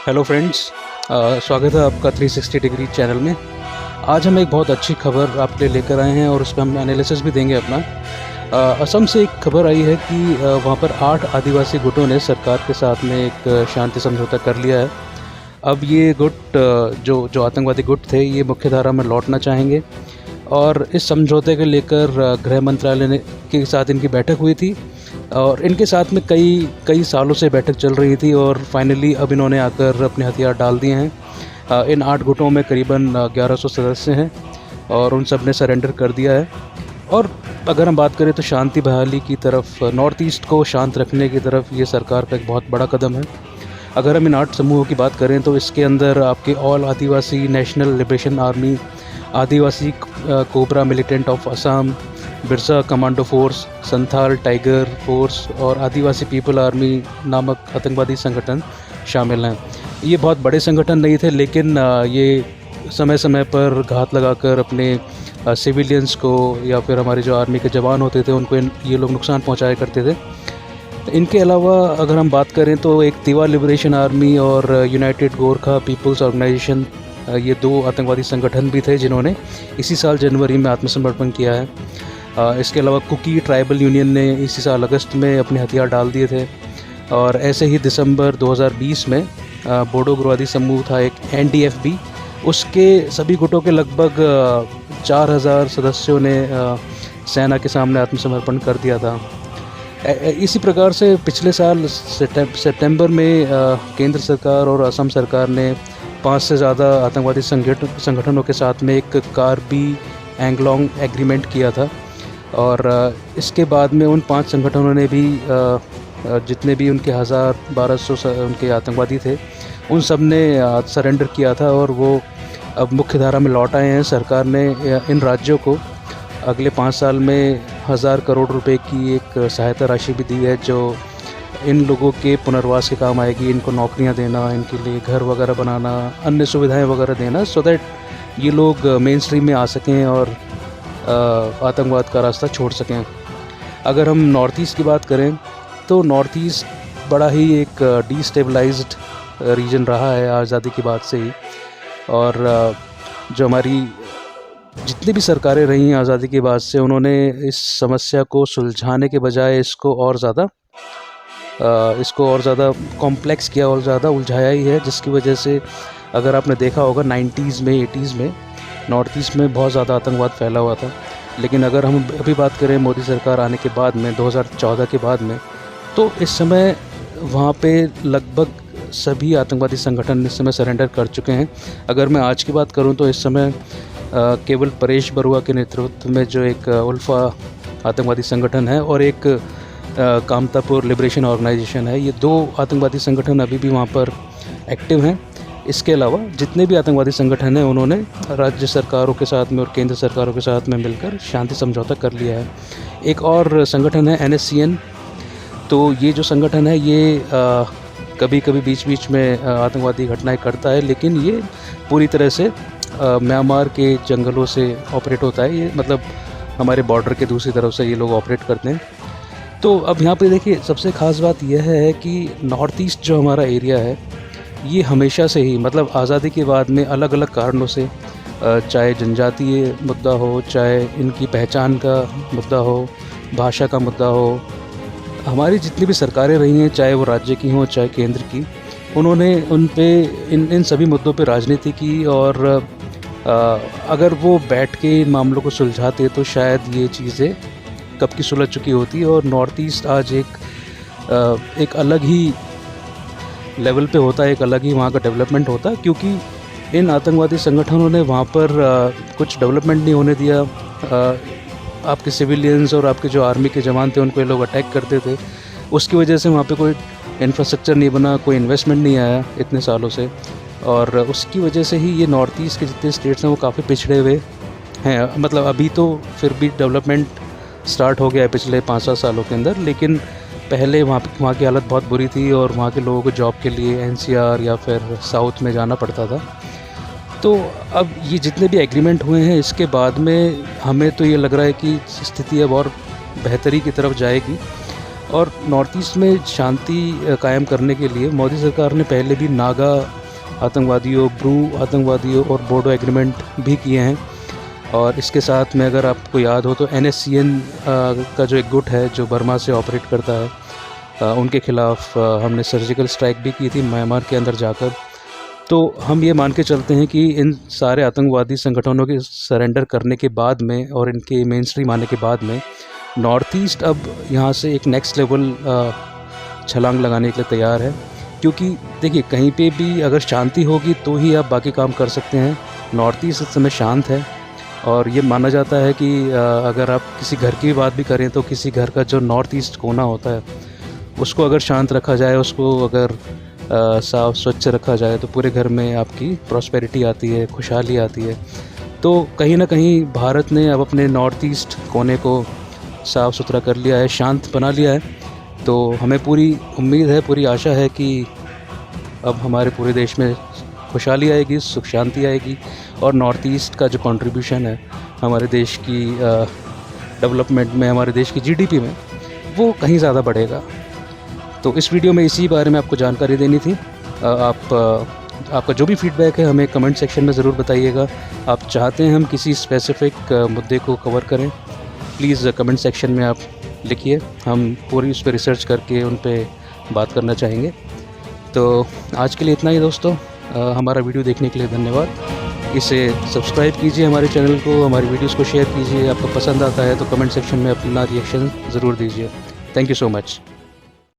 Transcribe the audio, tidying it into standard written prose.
Hello friends, स्वागत है आपका 360 डिग्री चैनल में। आज हम एक बहुत अच्छी खबर आपके लिए लेकर आए हैं और उसका हम एनालिसिस भी देंगे अपना। असम से एक खबर आई है कि वहाँ पर 8 आदिवासी गुटों ने सरकार के साथ में एक शांति समझौता कर लिया है। अब ये गुट जो जो आतंकवादी गुट थे, ये मुख्यधारा में लौटना चाहेंगे और इस समझौते को लेकर गृह मंत्रालय ने के साथ इनकी बैठक हुई थी और इनके साथ में कई सालों से बैठक चल रही थी और फाइनली अब इन्होंने आकर अपने हथियार डाल दिए हैं। इन 8 गुटों में करीबन 1100 सदस्य हैं और उन सब ने सरेंडर कर दिया है। और अगर हम बात करें तो शांति बहाली की तरफ, नॉर्थ ईस्ट को शांत रखने की तरफ ये सरकार का एक बहुत बड़ा कदम है। अगर हम इन 8 समूहों की बात करें तो इसके अंदर आपके all Adivasi national liberation army, Adivasi cobra militant of Assam, Birsa commando force, Santhal tiger force और आदिवासी पीपल आर्मी नामक आतंकवादी संगठन शामिल हैं। ये बहुत बड़े संगठन नहीं थे, लेकिन ये समय समय पर घात लगाकर अपने सिविलियंस को या फिर हमारे जो आर्मी के जवान होते थे उनको ये लोग नुकसान पहुंचाया करते थे। इनके अलावा अगर हम बात करें तो एक तिवा लिबरेशन आर्मी और यूनाइटेड गोरखा पीपल्स ऑर्गेनाइजेशन, ये 2 आतंकवादी संगठन भी थे जिन्होंने इसी साल जनवरी में आत्मसमर्पण किया है। इसके अलावा कुकी ट्राइबल यूनियन ने इसी साल अगस्त में अपने हथियार डाल दिए थे। और ऐसे ही दिसंबर 2020 में बोडो उग्रवादी समूह था एक NDFB, उसके सभी गुटों के लगभग 4000 सदस्यों ने सेना के सामने आत्मसमर्पण कर दिया था। इसी प्रकार से पिछले साल सितंबर में केंद्र सरकार और असम सरकार ने 5 से ज़्यादा आतंकवादी संगठनों के साथ में एक कार्बी एंगलोंग एग्रीमेंट किया था और इसके बाद में उन 5 संगठनों ने भी जितने भी उनके 1200 उनके आतंकवादी थे उन सब ने सरेंडर किया था और वो अब मुख्य धारा में लौट आए हैं। सरकार ने इन राज्यों को अगले 5 साल में 1000 करोड़ रुपए की एक सहायता राशि भी दी है, जो इन लोगों के पुनर्वास के काम आएगी। इनको नौकरियां देना, इनके लिए घर वगैरह बनाना, अन्य सुविधाएं वगैरह देना, सो दैट ये लोग मेन स्ट्रीम में आ सकें और आतंकवाद का रास्ता छोड़ सकें। अगर हम नॉर्थ ईस्ट की बात करें तो नॉर्थ ईस्ट बड़ा ही एक डिस्टेबलाइज्ड रीजन रहा है आज़ादी के बाद से ही। और जो हमारी जितनी भी सरकारें रही हैं आज़ादी के बाद से, उन्होंने इस समस्या को सुलझाने के बजाय इसको और ज़्यादा कॉम्प्लेक्स किया और ज़्यादा उलझाया ही है, जिसकी वजह से अगर आपने देखा होगा 90s में 80s में नॉर्थ ईस्ट में बहुत ज़्यादा आतंकवाद फैला हुआ था। लेकिन अगर हम अभी बात करें मोदी सरकार आने के बाद में 2014 के बाद में, तो इस समय वहाँ पे लगभग सभी आतंकवादी संगठन इस समय सरेंडर कर चुके हैं। अगर मैं आज की बात करूँ तो इस समय केवल परेश बरुआ के नेतृत्व में जो एक उल्फा आतंकवादी संगठन है और एक कामतापुर लिबरेशन ऑर्गेनाइजेशन है, ये 2 आतंकवादी संगठन अभी भी वहाँ पर एक्टिव हैं। इसके अलावा जितने भी आतंकवादी संगठन हैं उन्होंने राज्य सरकारों के साथ में और केंद्र सरकारों के साथ में मिलकर शांति समझौता कर लिया है। एक और संगठन है NSCN। तो ये जो संगठन है ये कभी कभी बीच में आतंकवादी घटनाएं करता है, लेकिन ये पूरी तरह से म्यांमार के जंगलों से ऑपरेट होता है। ये मतलब हमारे बॉर्डर के दूसरी तरफ से ये लोग ऑपरेट करते हैं। तो अब यहाँ पे देखिए, सबसे ख़ास बात यह है कि नॉर्थ ईस्ट जो हमारा एरिया है ये हमेशा से ही, मतलब आज़ादी के बाद में अलग अलग कारणों से, चाहे जनजातीय मुद्दा हो, चाहे इनकी पहचान का मुद्दा हो, भाषा का मुद्दा हो, हमारी जितनी भी सरकारें रही हैं, चाहे वो राज्य की हों चाहे केंद्र की, उन्होंने इन सभी मुद्दों पे राजनीति की। और अगर वो बैठ के इन मामलों को सुलझाते तो शायद ये चीज़ें कब की सुलझ चुकी होती। और नॉर्थ ईस्ट आज एक अलग ही लेवल पे होता है, एक अलग ही वहाँ का डेवलपमेंट होता है, क्योंकि इन आतंकवादी संगठनों ने वहाँ पर कुछ डेवलपमेंट नहीं होने दिया। आपके सिविलियंस और आपके जो आर्मी के जवान थे उनको ये लोग अटैक करते थे, उसकी वजह से वहाँ पे कोई इंफ्रास्ट्रक्चर नहीं बना, कोई इन्वेस्टमेंट नहीं आया इतने सालों से। और उसकी वजह से ही ये नॉर्थ ईस्ट के जितने स्टेट्स हैं वो काफ़ी पिछड़े हुए हैं। मतलब अभी तो फिर भी डेवलपमेंट स्टार्ट हो गया है पिछले 5-7 सालों के अंदर, लेकिन पहले वहाँ की हालत बहुत बुरी थी और वहाँ के लोगों को जॉब के लिए NCR या फिर साउथ में जाना पड़ता था। तो अब ये जितने भी एग्रीमेंट हुए हैं इसके बाद में हमें तो ये लग रहा है कि स्थिति अब और बेहतरी की तरफ जाएगी। और नॉर्थ ईस्ट में शांति कायम करने के लिए मोदी सरकार ने पहले भी नागा आतंकवादियों, ब्रू आतंकवादियों और बोडो एग्रीमेंट भी किए हैं। और इसके साथ में अगर आपको याद हो तो NSCN का जो एक गुट है जो बर्मा से ऑपरेट करता है, उनके ख़िलाफ़ हमने सर्जिकल स्ट्राइक भी की थी म्यांमार के अंदर जाकर। तो हम ये मान के चलते हैं कि इन सारे आतंकवादी संगठनों के सरेंडर करने के बाद में और इनके मेन स्ट्रीम आने के बाद में नॉर्थ ईस्ट अब यहाँ से एक नेक्स्ट लेवल छलांग लगाने के लिए तैयार है। क्योंकि देखिए, कहीं पे भी अगर शांति होगी तो ही आप बाकी काम कर सकते हैं। नॉर्थ ईस्ट इस समय शांत है और ये माना जाता है कि अगर आप किसी घर की बात भी करें तो किसी घर का जो नॉर्थ ईस्ट कोना होता है उसको अगर शांत रखा जाए, उसको अगर साफ स्वच्छ रखा जाए तो पूरे घर में आपकी प्रॉस्पेरिटी आती है, खुशहाली आती है। तो कहीं ना कहीं भारत ने अब अपने नॉर्थ ईस्ट कोने को साफ़ सुथरा कर लिया है, शांत बना लिया है। तो हमें पूरी उम्मीद है, पूरी आशा है कि अब हमारे पूरे देश में खुशहाली आएगी, सुख शांति आएगी और नॉर्थ ईस्ट का जो कंट्रीब्यूशन है हमारे देश की डेवलपमेंट में, हमारे देश की GDP में, वो कहीं ज़्यादा बढ़ेगा। तो इस वीडियो में इसी बारे में आपको जानकारी देनी थी। आपका जो भी फीडबैक है हमें कमेंट सेक्शन में ज़रूर बताइएगा। आप चाहते हैं हम किसी स्पेसिफ़िक मुद्दे को कवर करें, प्लीज़ कमेंट सेक्शन में आप लिखिए, हम पूरी उस पर रिसर्च करके उन पे बात करना चाहेंगे। तो आज के लिए इतना ही दोस्तों। हमारा वीडियो देखने के लिए धन्यवाद। इसे सब्सक्राइब कीजिए हमारे चैनल को, हमारी वीडियोस को शेयर कीजिए। आपको पसंद आता है तो कमेंट सेक्शन में अपना रिएक्शन ज़रूर दीजिए। Thank you so much.